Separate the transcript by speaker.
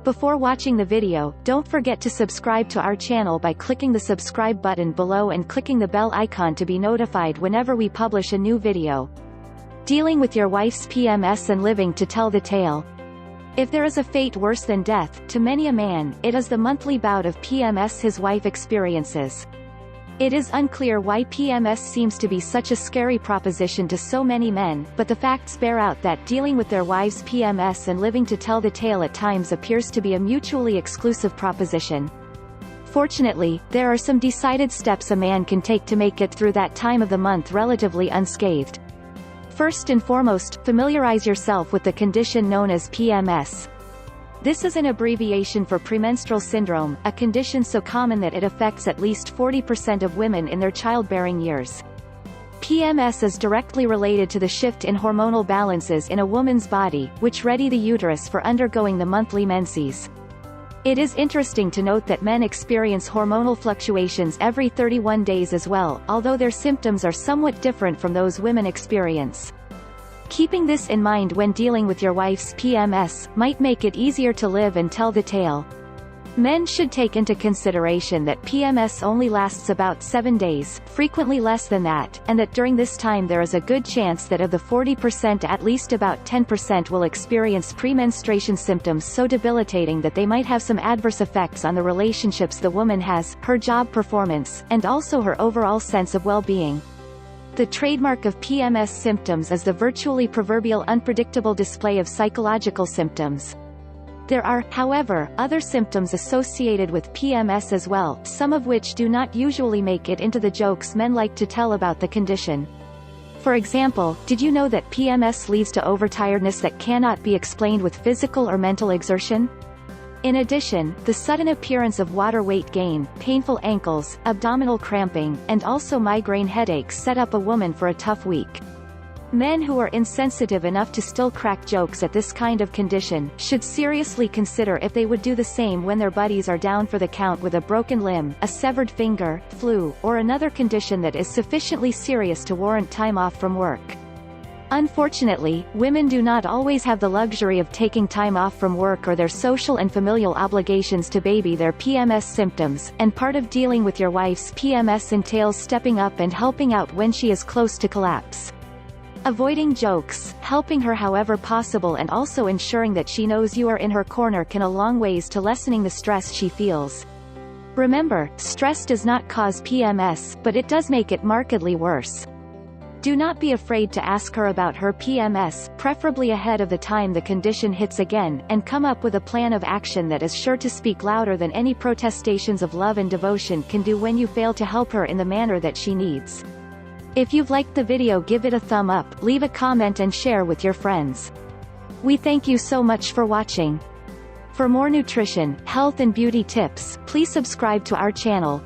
Speaker 1: Before watching the video, don't forget to subscribe to our channel by clicking the subscribe button below and clicking the bell icon to be notified whenever we publish a new video. Dealing with your wife's PMS and living to tell the tale. If there is a fate worse than death, to many a man, it is the monthly bout of PMS his wife experiences. It is unclear why PMS seems to be such a scary proposition to so many men, but the facts bear out that dealing with their wives' PMS and living to tell the tale at times appears to be a mutually exclusive proposition. Fortunately, there are some decided steps a man can take to make it through that time of the month relatively unscathed. First and foremost, familiarize yourself with the condition known as PMS. This is an abbreviation for premenstrual syndrome, a condition so common that it affects at least 40% of women in their childbearing years. PMS is directly related to the shift in hormonal balances in a woman's body, which ready the uterus for undergoing the monthly menses. It is interesting to note that men experience hormonal fluctuations every 31 days as well, although their symptoms are somewhat different from those women experience. Keeping this in mind when dealing with your wife's PMS might make it easier to live and tell the tale. Men should take into consideration that PMS only lasts about 7 days, frequently less than that, and that during this time there is a good chance that of the 40% at least about 10% will experience premenstruation symptoms so debilitating that they might have some adverse effects on the relationships the woman has, her job performance, and also her overall sense of well-being. The trademark of PMS symptoms is the virtually proverbial unpredictable display of psychological symptoms. There are, however, other symptoms associated with PMS as well, some of which do not usually make it into the jokes men like to tell about the condition. For example, did you know that PMS leads to overtiredness that cannot be explained with physical or mental exertion? In addition, the sudden appearance of water weight gain, painful ankles, abdominal cramping, and also migraine headaches set up a woman for a tough week. Men who are insensitive enough to still crack jokes at this kind of condition should seriously consider if they would do the same when their buddies are down for the count with a broken limb, a severed finger, flu, or another condition that is sufficiently serious to warrant time off from work. Unfortunately, women do not always have the luxury of taking time off from work or their social and familial obligations to baby their PMS symptoms, and part of dealing with your wife's PMS entails stepping up and helping out when she is close to collapse. Avoiding jokes, helping her however possible and also ensuring that she knows you are in her corner can a long ways to lessening the stress she feels. Remember, stress does not cause PMS, but it does make it markedly worse. Do not be afraid to ask her about her PMS, preferably ahead of the time the condition hits again, and come up with a plan of action that is sure to speak louder than any protestations of love and devotion can do when you fail to help her in the manner that she needs. If you've liked the video, give it a thumb up, leave a comment and share with your friends. We thank you so much for watching. For more nutrition, health and beauty tips, please subscribe to our channel.